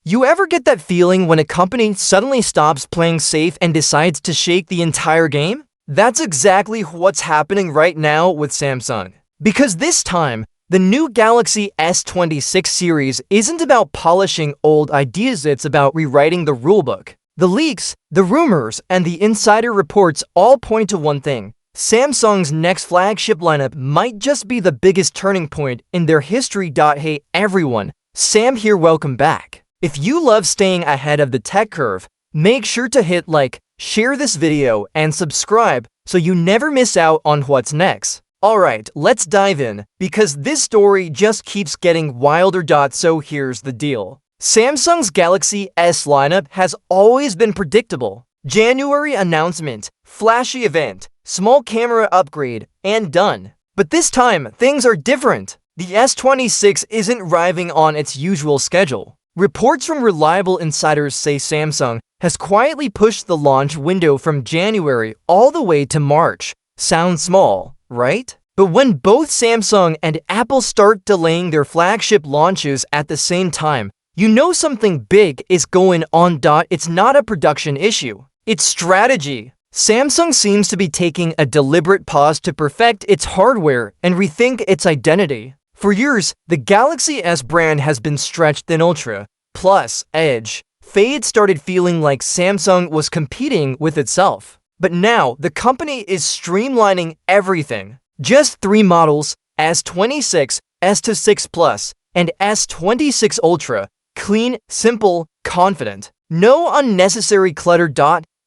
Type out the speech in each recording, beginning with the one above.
You ever get that feeling when a company suddenly stops playing safe and decides to shake the entire game? That's exactly what's happening right now with Samsung. Because this time, the new Galaxy S26 series isn't about polishing old ideas, it's about rewriting the rulebook. The leaks, the rumors, and the insider reports all point to one thing. Samsung's next flagship lineup might just be the biggest turning point in their history. Hey everyone, Sam here, welcome back. If you love staying ahead of the tech curve, make sure to hit like, share this video, and subscribe so you never miss out on what's next. Alright, let's dive in, because this story just keeps getting wilder. So here's the deal. Samsung's Galaxy S lineup has always been predictable. January announcement, flashy event, small camera upgrade, and done. But this time, things are different. The S26 isn't arriving on its usual schedule. Reports from reliable insiders say Samsung has quietly pushed the launch window from January all the way to March. Sounds small, right? But when both Samsung and Apple start delaying their flagship launches at the same time, you know something big is going on. It's not a production issue, it's strategy. Samsung seems to be taking a deliberate pause to perfect its hardware and rethink its identity. For years, the Galaxy S brand has been stretched thin. Ultra, Plus, Edge, Fade started feeling like Samsung was competing with itself. But now, the company is streamlining everything. Just 3 models, S26, S26 Plus, and S26 Ultra. Clean, simple, confident. No unnecessary clutter.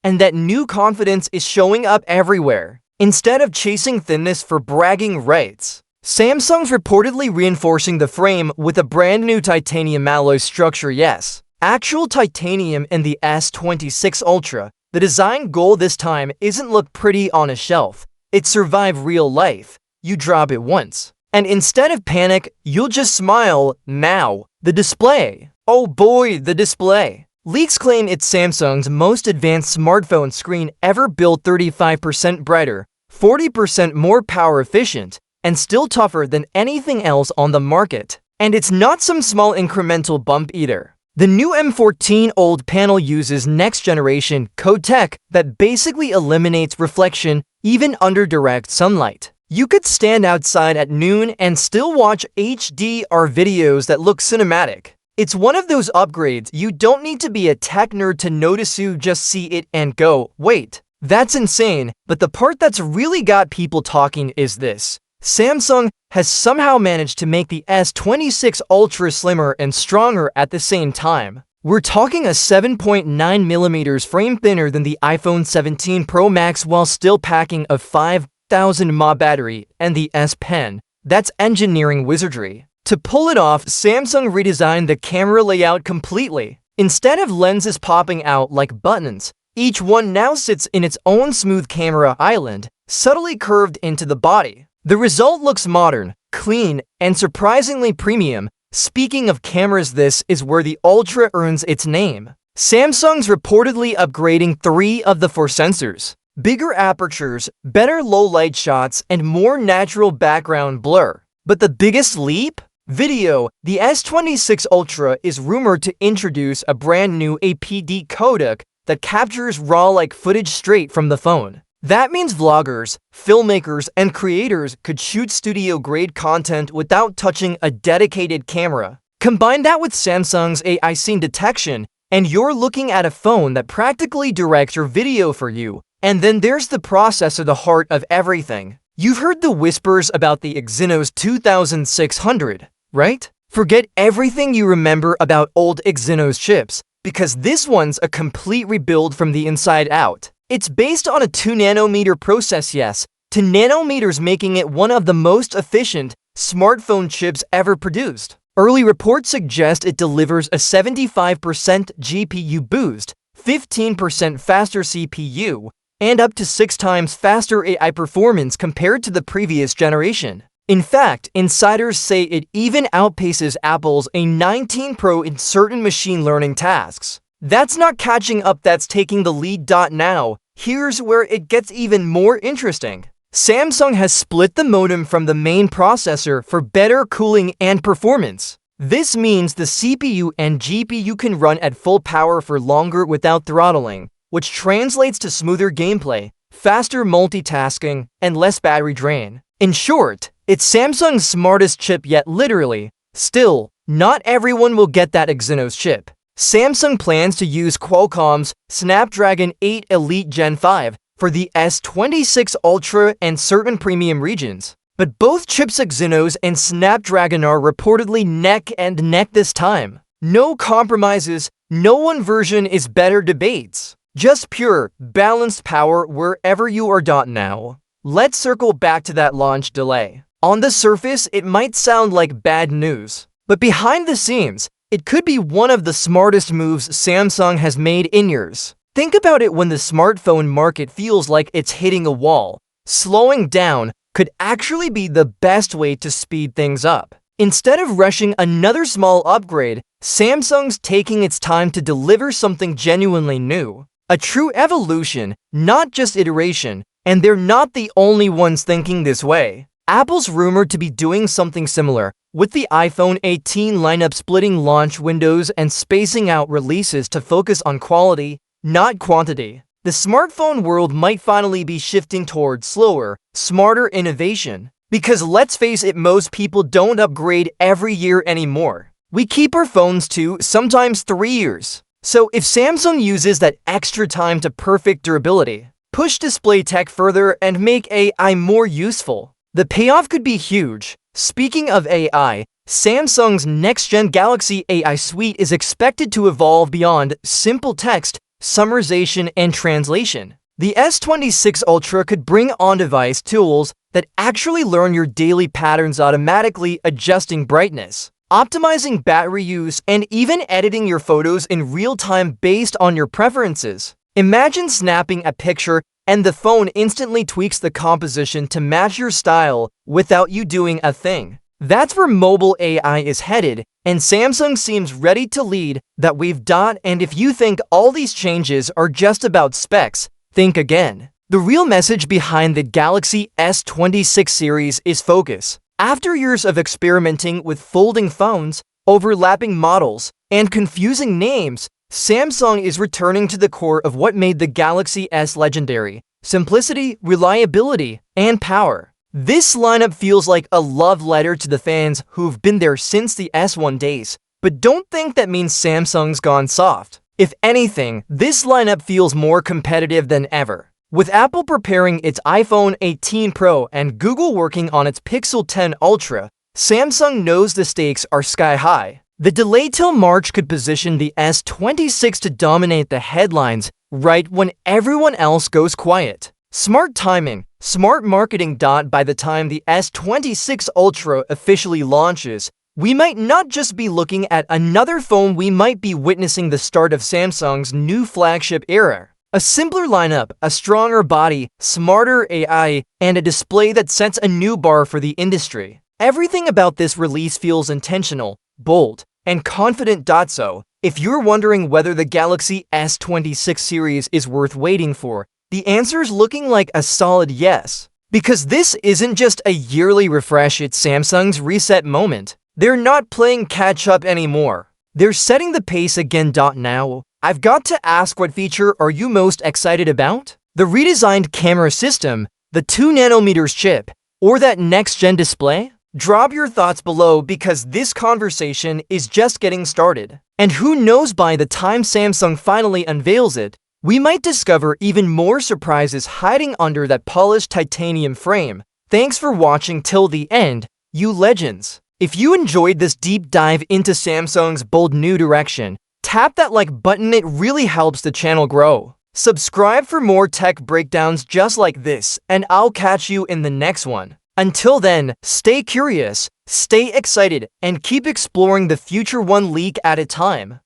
And that new confidence is showing up everywhere. Instead of chasing thinness for bragging rights, Samsung's reportedly reinforcing the frame with a brand new titanium alloy structure. Yes, actual titanium in the S26 Ultra. The design goal this time isn't look pretty on a shelf. It's survive real life. You drop it once, and instead of panic, you'll just smile. Now, the display. Oh boy, the display. Leaks claim it's Samsung's most advanced smartphone screen ever built, 35% brighter, 40% more power efficient, and still tougher than anything else on the market. And it's not some small incremental bump either. The new M14 OLED panel uses next-generation code tech that basically eliminates reflection even under direct sunlight. You could stand outside at noon and still watch HDR videos that look cinematic. It's one of those upgrades you don't need to be a tech nerd to notice. You just see it and go, wait, that's insane. But the part that's really got people talking is this. Samsung has somehow managed to make the S26 Ultra slimmer and stronger at the same time. We're talking a 7.9mm frame thinner than the iPhone 17 Pro Max while still packing a 5000 mAh battery and the S Pen. That's engineering wizardry. To pull it off, Samsung redesigned the camera layout completely. Instead of lenses popping out like buttons, each one now sits in its own smooth camera island, subtly curved into the body. The result looks modern, clean, and surprisingly premium. Speaking of cameras, this is where the Ultra earns its name. Samsung's reportedly upgrading 3 of the 4 sensors. Bigger apertures, better low-light shots, and more natural background blur. But the biggest leap? Video. The S26 Ultra is rumored to introduce a brand new APD codec that captures RAW-like footage straight from the phone. That means vloggers, filmmakers, and creators could shoot studio-grade content without touching a dedicated camera. Combine that with Samsung's AI scene detection, and you're looking at a phone that practically directs your video for you. And then there's the processor, the heart of everything. You've heard the whispers about the Exynos 2600, right? Forget everything you remember about old Exynos chips, because this one's a complete rebuild from the inside out. It's based on a 2nm process, yes, 2 nanometers, making it one of the most efficient smartphone chips ever produced. Early reports suggest it delivers a 75% GPU boost, 15% faster CPU, and up to 6 times faster AI performance compared to the previous generation. In fact, insiders say it even outpaces Apple's A19 Pro in certain machine learning tasks. That's not catching up, that's taking the lead. Now, here's where it gets even more interesting. Samsung has split the modem from the main processor for better cooling and performance. This means the CPU and GPU can run at full power for longer without throttling, which translates to smoother gameplay, faster multitasking, and less battery drain. In short, it's Samsung's smartest chip yet literally. Still, not everyone will get that Exynos chip. Samsung plans to use Qualcomm's Snapdragon 8 Elite Gen 5 for the S26 Ultra and certain premium regions. But both chips Exynos and Snapdragon are reportedly neck and neck this time. No compromises, no one version is better debates. Just pure, balanced power wherever you are. Now, let's circle back to that launch delay. On the surface, it might sound like bad news, but behind the scenes, it could be one of the smartest moves Samsung has made in years. Think about it. When the smartphone market feels like it's hitting a wall, slowing down could actually be the best way to speed things up. Instead of rushing another small upgrade, Samsung's taking its time to deliver something genuinely new. A true evolution, not just iteration, and they're not the only ones thinking this way. Apple's rumored to be doing something similar, with the iPhone 18 lineup splitting launch windows and spacing out releases to focus on quality, not quantity. The smartphone world might finally be shifting towards slower, smarter innovation. Because let's face it, most people don't upgrade every year anymore. We keep our phones 2, sometimes 3 years. So if Samsung uses that extra time to perfect durability, push display tech further, and make AI more useful, the payoff could be huge. Speaking of AI, Samsung's next-gen Galaxy AI suite is expected to evolve beyond simple text, summarization, and translation. The S26 Ultra could bring on-device tools that actually learn your daily patterns, automatically adjusting brightness, optimizing battery use, and even editing your photos in real time based on your preferences. Imagine snapping a picture and the phone instantly tweaks the composition to match your style without you doing a thing. That's where mobile AI is headed, and Samsung seems ready to lead that wave. And if you think all these changes are just about specs, think again. The real message behind the Galaxy S26 series is focus. After years of experimenting with folding phones, overlapping models, and confusing names, Samsung is returning to the core of what made the Galaxy S legendary: simplicity, reliability, and power. This lineup feels like a love letter to the fans who've been there since the S1 days. But don't think that means Samsung's gone soft. If anything, this lineup feels more competitive than ever. With Apple preparing its iPhone 18 Pro and Google working on its Pixel 10 Ultra, Samsung knows the stakes are sky high. The delay till March could position the S26 to dominate the headlines right when everyone else goes quiet. Smart timing, smart marketing. By the time the S26 Ultra officially launches, we might not just be looking at another phone, we might be witnessing the start of Samsung's new flagship era. A simpler lineup, a stronger body, smarter AI, and a display that sets a new bar for the industry. Everything about this release feels intentional, bold, and confident. So, if you're wondering whether the Galaxy S26 series is worth waiting for, the answer's looking like a solid yes. Because this isn't just a yearly refresh, it's Samsung's reset moment. They're not playing catch-up anymore. They're setting the pace again. Now, I've got to ask, what feature are you most excited about? The redesigned camera system, the 2nm chip, or that next-gen display? Drop your thoughts below, because this conversation is just getting started. And who knows, by the time Samsung finally unveils it, we might discover even more surprises hiding under that polished titanium frame. Thanks for watching till the end, you legends. If you enjoyed this deep dive into Samsung's bold new direction, tap that like button, it really helps the channel grow. Subscribe for more tech breakdowns just like this, and I'll catch you in the next one. Until then, stay curious, stay excited, and keep exploring the future one leak at a time.